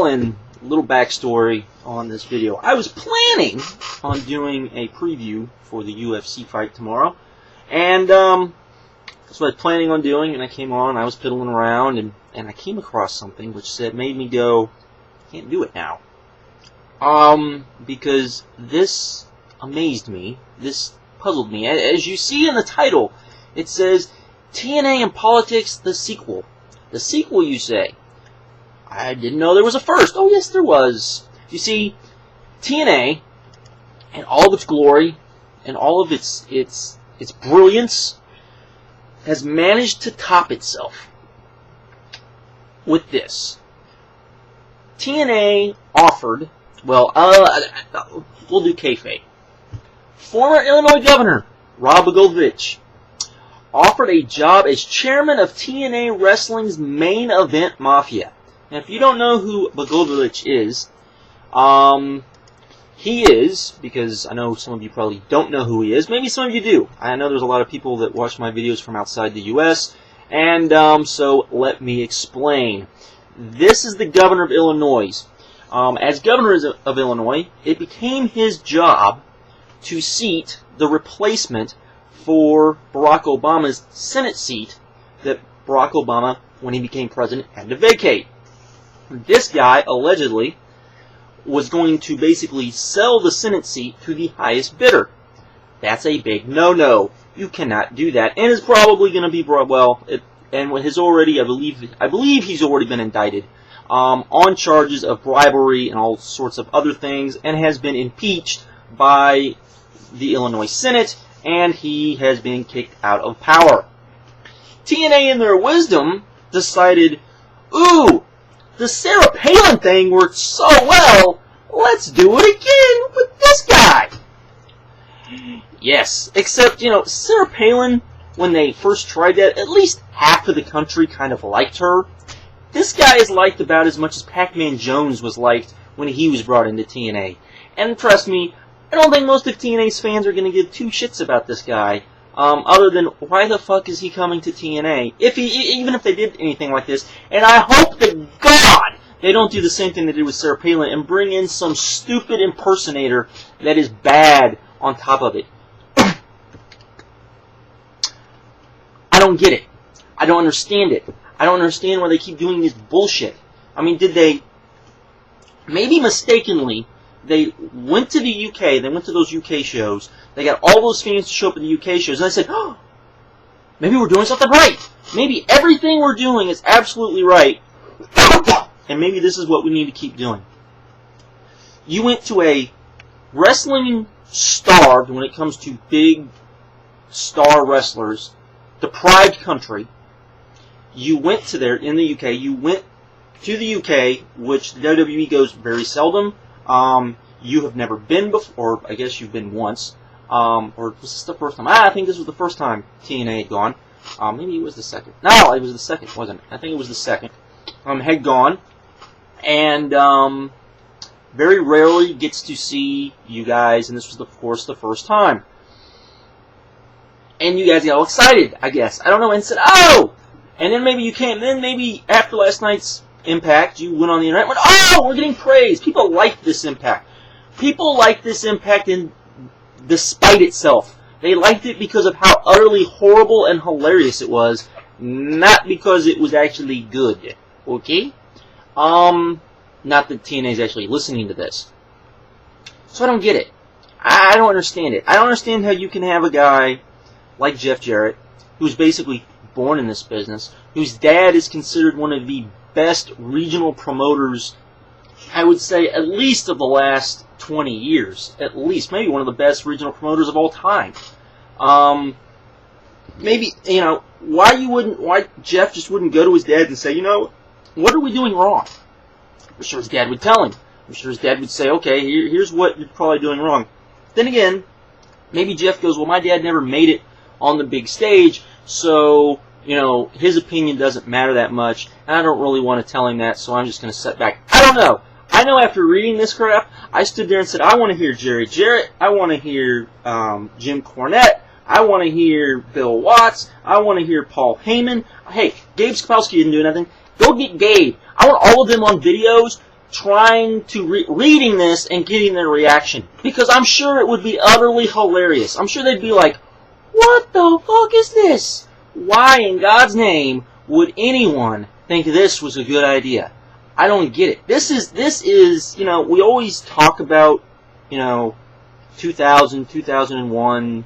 and a little backstory on this video. I was planning on doing a preview for the UFC fight tomorrow, and that's what I was planning on doing, and I came on, I was piddling around, and I came across something which made me go, I can't do it now. Because this amazed me, this puzzled me. As you see in the title, it says, TNA and Politics, the sequel. The sequel, you say? I didn't know there was a first. Oh, yes, there was. You see, TNA, and all of its glory, and all of its brilliance, has managed to top itself with this. TNA offered, well, we'll do kayfabe. Former Illinois Governor Rod Blagojevich offered a job as chairman of TNA Wrestling's Main Event Mafia. Now, if you don't know who Blagojevich is, he is, because I know some of you probably don't know who he is. Maybe some of you do. I know there's a lot of people that watch my videos from outside the U.S., and so let me explain. This is the governor of Illinois. As governor of Illinois, it became his job to seat the replacement for Barack Obama's Senate seat that Barack Obama, when he became president, had to vacate. This guy, allegedly, was going to basically sell the Senate seat to the highest bidder. That's a big no-no. You cannot do that, and it's probably going to be brought, and has already, I believe he's already been indicted on charges of bribery and all sorts of other things, and has been impeached by the Illinois Senate, and he has been kicked out of power. TNA, in their wisdom, decided, ooh, the Sarah Palin thing worked so well, let's do it again with this guy. Yes, except, Sarah Palin, when they first tried that, at least half of the country kind of liked her. This guy is liked about as much as Pac-Man Jones was liked when he was brought into TNA. And trust me, I don't think most of TNA's fans are going to give two shits about this guy, other than, why the fuck is he coming to TNA? Even if they did anything like this. And I hope to God they don't do the same thing they did with Sarah Palin and bring in some stupid impersonator that is bad on top of it. I don't get it. I don't understand it. I don't understand why they keep doing this bullshit. I mean, did they, maybe mistakenly, they went to the UK, they went to those UK shows, they got all those fans to show up at the UK shows, and I said, oh, maybe we're doing something right. Maybe everything we're doing is absolutely right, and maybe this is what we need to keep doing. You went to a wrestling starved, when it comes to big star wrestlers, deprived country. You went to there in the UK. You went to the UK, which the WWE goes very seldom. You have never been before, or I guess you've been once. Or was this the first time? I think this was the first time TNA had gone. Maybe it was the second. No, it was the second, wasn't it? I think it was the second. Had gone. And very rarely gets to see you guys, and this was, of course, the first time. And you guys got all excited, I guess. I don't know, and said, oh! And then maybe you came, then maybe after last night's Impact, you went on the internet and went, oh, we're getting praise. People like this Impact. People like this Impact despite itself. They liked it because of how utterly horrible and hilarious it was, not because it was actually good. Okay? Not that TNA is actually listening to this. So I don't get it. I don't understand it. I don't understand how you can have a guy like Jeff Jarrett, who's basically born in this business, whose dad is considered one of the best regional promoters, I would say, at least of the last 20 years. At least. Maybe one of the best regional promoters of all time. Maybe, why Jeff just wouldn't go to his dad and say, what are we doing wrong? I'm sure his dad would tell him. I'm sure his dad would say, okay, here's what you're probably doing wrong. Then again, maybe Jeff goes, well, my dad never made it on the big stage, so, his opinion doesn't matter that much, and I don't really want to tell him that, so I'm just going to sit back. I don't know. I know after reading this crap, I stood there and said, I want to hear Jerry Jarrett, I want to hear Jim Cornette, I want to hear Bill Watts, I want to hear Paul Heyman. Hey, Gabe Skopowski didn't do nothing. Go get Gabe. I want all of them on videos trying to reading this and getting their reaction, because I'm sure it would be utterly hilarious. I'm sure they'd be like, "What the fuck is this? Why in God's name would anyone think this was a good idea?" I don't get it. This is, you know, we always talk about, you know, 2000, 2001,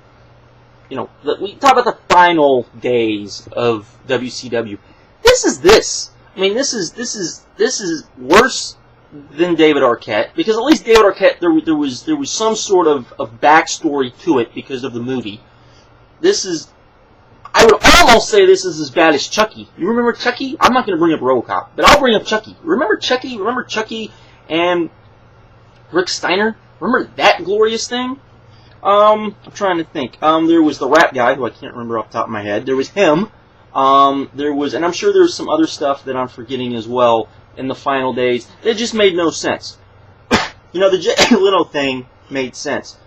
you know, we talk about the final days of WCW. This is this. I mean, this is worse than David Arquette, because at least David Arquette, there was some sort of backstory to it because of the movie. This is, I would almost say this is as bad as Chucky. You remember Chucky? I'm not going to bring up RoboCop, but I'll bring up Chucky. Remember Chucky? Remember Chucky and Rick Steiner? Remember that glorious thing? I'm trying to think. There was the rap guy, who I can't remember off the top of my head. There was him. There was, and I'm sure there was some other stuff that I'm forgetting as well in the final days. It just made no sense. You know, the Jay Leno thing made sense.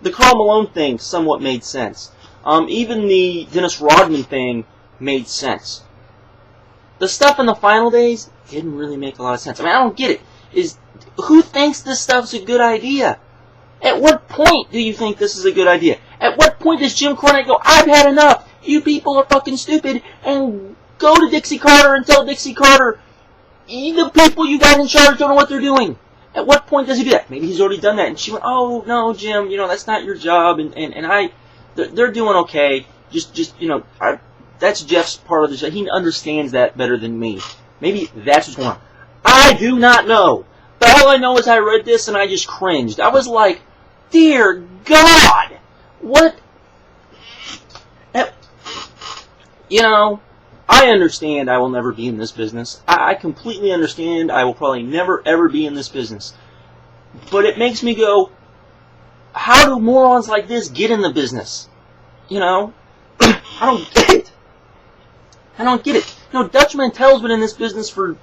The Karl Malone thing somewhat made sense. Even the Dennis Rodman thing made sense. The stuff in the final days didn't really make a lot of sense. I mean, I don't get it. Who thinks this stuff's a good idea? At what point do you think this is a good idea? At what point does Jim Cornette go, "I've had enough, you people are fucking stupid," and go to Dixie Carter and tell Dixie Carter, "The people you got in charge don't know what they're doing"? At what point does he do that? Maybe he's already done that, and she went, "Oh, no, Jim, you know, that's not your job, and they're doing okay. Just you know, that's Jeff's part of the job. He understands that better than me." Maybe that's what's going on. I do not know. But all I know is I read this and I just cringed. I was like, dear God, what? You know, I understand I will never be in this business. I completely understand I will probably never ever be in this business. But it makes me go, how do morons like this get in the business? You know? I don't get it. I don't get it. You know, Dutch Mantel's been in this business for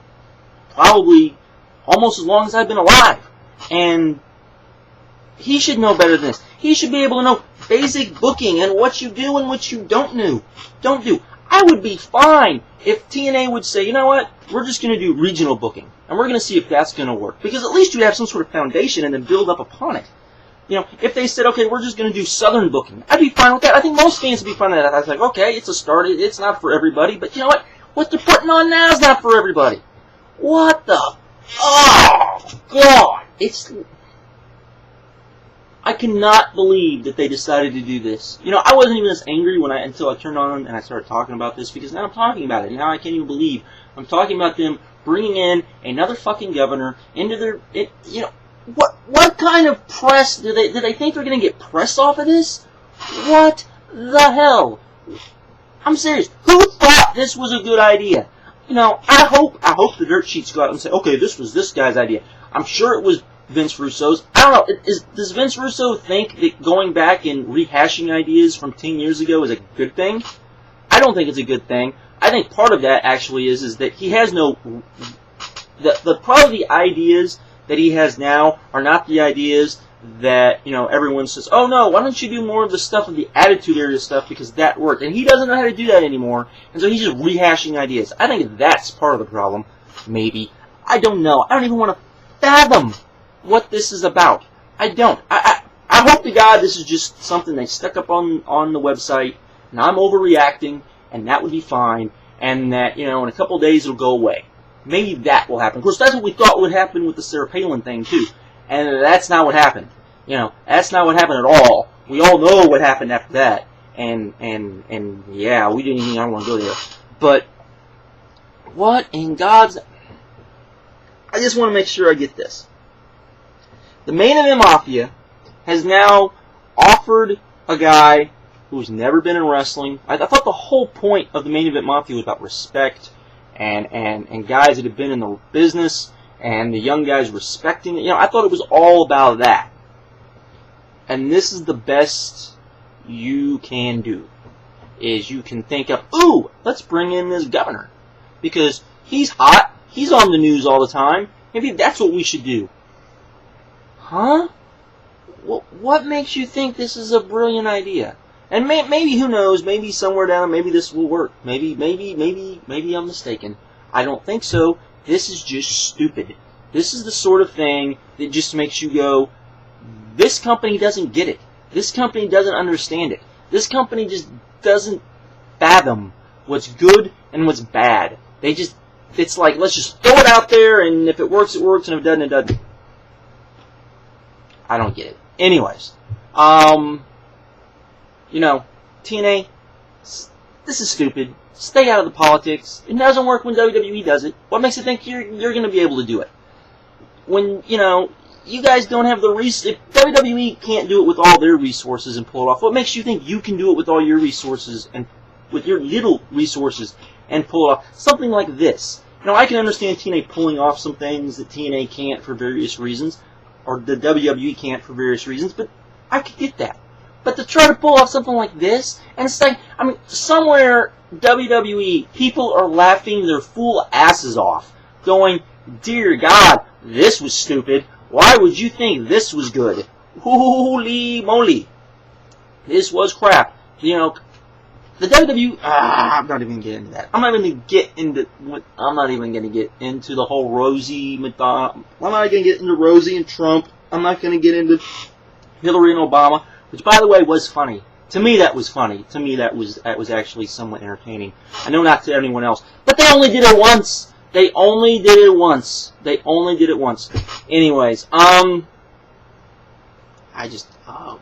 probably almost as long as I've been alive. And he should know better than this. He should be able to know basic booking and what you do and what you don't do. I would be fine if TNA would say, "You know what, we're just going to do regional booking. And we're going to see if that's going to work." Because at least you'd have some sort of foundation and then build up upon it. You know, if they said, "Okay, we're just going to do southern booking," I'd be fine with that. I think most fans would be fine with that. I was like, okay, it's a start. It's not for everybody. But you know what? What they're putting on now is not for everybody. What the? Oh, God. I cannot believe that they decided to do this. You know, I wasn't even as angry until I turned on and I started talking about this, because now I'm talking about it. Now I can't even believe I'm talking about them bringing in another fucking governor into their, you know, what kind of press do they think they're going to get press off of this? What the hell? I'm serious. Who thought this was a good idea? You know, I hope the dirt sheets go out and say, "Okay, this was this guy's idea." I'm sure it was Vince Russo's. I don't know. Does Vince Russo think that going back and rehashing ideas from 10 years ago is a good thing? I don't think it's a good thing. I think part of that actually is that he has no. Probably the ideas that he has now are not the ideas that, you know, everyone says, "Oh no, why don't you do more of the stuff of the attitude area stuff, because that worked." And he doesn't know how to do that anymore, and so he's just rehashing ideas. I think that's part of the problem. Maybe. I don't know. I don't even want to fathom what this is about. I don't. I hope to God this is just something they stuck up on the website, and I'm overreacting, and that would be fine, and that, you know, in a couple of days it'll go away. Maybe that will happen. Of course, that's what we thought would happen with the Sarah Palin thing, too. And that's not what happened. You know, that's not what happened at all. We all know what happened after that. And yeah, we didn't even, I don't want to go there. But, what in God's... I just want to make sure I get this. The Main Event Mafia has now offered a guy who's never been in wrestling. I thought the whole point of the Main Event Mafia was about respect and guys that have been in the business and the young guys respecting it. You know, I thought it was all about that. And this is the best you can do. Is you can think of, ooh, let's bring in this governor. Because he's hot. He's on the news all the time. Maybe that's what we should do. Huh? What makes you think this is a brilliant idea? And maybe, who knows, maybe somewhere down, maybe this will work. Maybe I'm mistaken. I don't think so. This is just stupid. This is the sort of thing that just makes you go, this company doesn't get it. This company doesn't understand it. This company just doesn't fathom what's good and what's bad. It's like, let's just throw it out there, and if it works, it works, and if it doesn't, it doesn't. I don't get it. Anyways, TNA, this is stupid. Stay out of the politics. It doesn't work when WWE does it. What makes you think you're going to be able to do it? When, you guys don't have the resources. If WWE can't do it with all their resources and pull it off, what makes you think you can do it with all your resources and with your little resources and pull it off? Something like this. I can understand TNA pulling off some things that TNA can't for various reasons, or the WWE can't for various reasons, but I could get that. But to try to pull off something like this, and it's like, somewhere WWE, people are laughing their fool asses off, going, dear God, this was stupid. Why would you think this was good? Holy moly. This was crap. The WWE, I'm not even going to get into that. I'm not even going to get into the whole Rosie, Madonna. I'm not going to get into Rosie and Trump. I'm not going to get into Hillary and Obama, which, by the way, was funny. To me, that was funny. To me, that was actually somewhat entertaining. I know not to anyone else, but they only did it once. They only did it once. Anyways, oh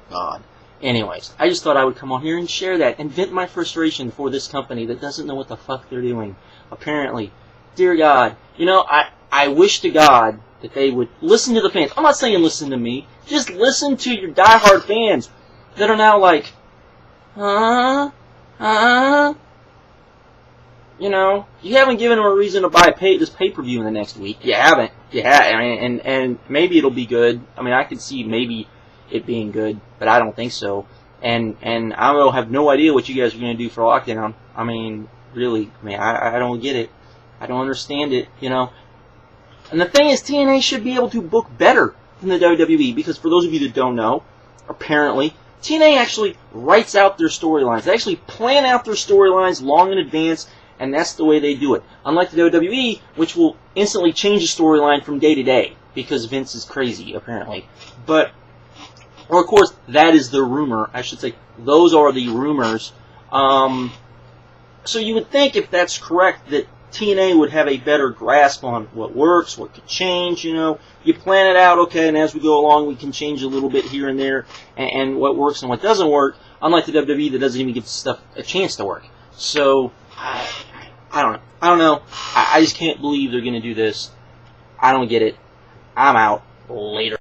God. Anyways, I just thought I would come on here and share that and vent my frustration for this company that doesn't know what the fuck they're doing. Apparently. Dear God. I wish to God that they would listen to the fans. I'm not saying listen to me. Just listen to your diehard fans that are now like, you haven't given them a reason to buy this pay-per-view in the next week. You haven't. And maybe it'll be good. I could see maybe it being good, but I don't think so. And I will have no idea what you guys are going to do for lockdown. Really, I don't get it. I don't understand it, And the thing is, TNA should be able to book better than the WWE, because for those of you that don't know, apparently, TNA actually writes out their storylines. They actually plan out their storylines long in advance, and that's the way they do it. Unlike the WWE, which will instantly change the storyline from day to day, because Vince is crazy, apparently. Or, of course, that is the rumor. I should say, those are the rumors. So you would think, if that's correct, that TNA would have a better grasp on what works, what could change, You plan it out, okay, and as we go along, we can change a little bit here and there, and what works and what doesn't work, unlike the WWE that doesn't even give stuff a chance to work. So, I don't know. I just can't believe they're going to do this. I don't get it. I'm out. Later.